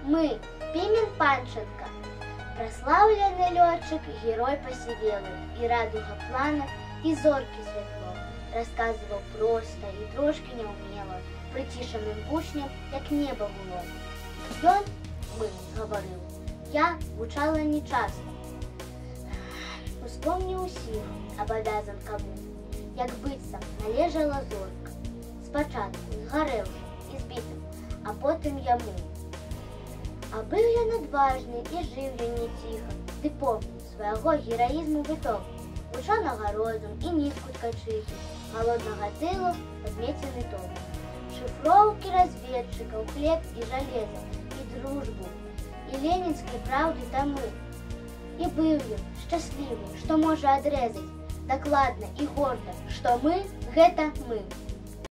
Мы, Пимен Панченко, прославленный летчик, герой посивелый, и радуга планов, и зорки светло, рассказывал просто и трошки неумело, притишенным вучням, як небо було. Ён, мы, говорил, я вучала нечасно. Успомню усіх, абавязан кому, як быццам належала зорка. Спачатку згарэўшы і збітым, а потым яму. А быў ён адважны і жыў ён не ціха, ды помніў свайго гераізму выток, вучонага розум і нітку ткачыхі, галоднага тылу падмецены ток, шыфроўкі разведчыкаў, хлеб і жалеза, і дружбу, і ленінскай праўды тамы. І быў ён шчаслівы, што можа адрэзаць, дакладна і горда, што мы – гэта мы.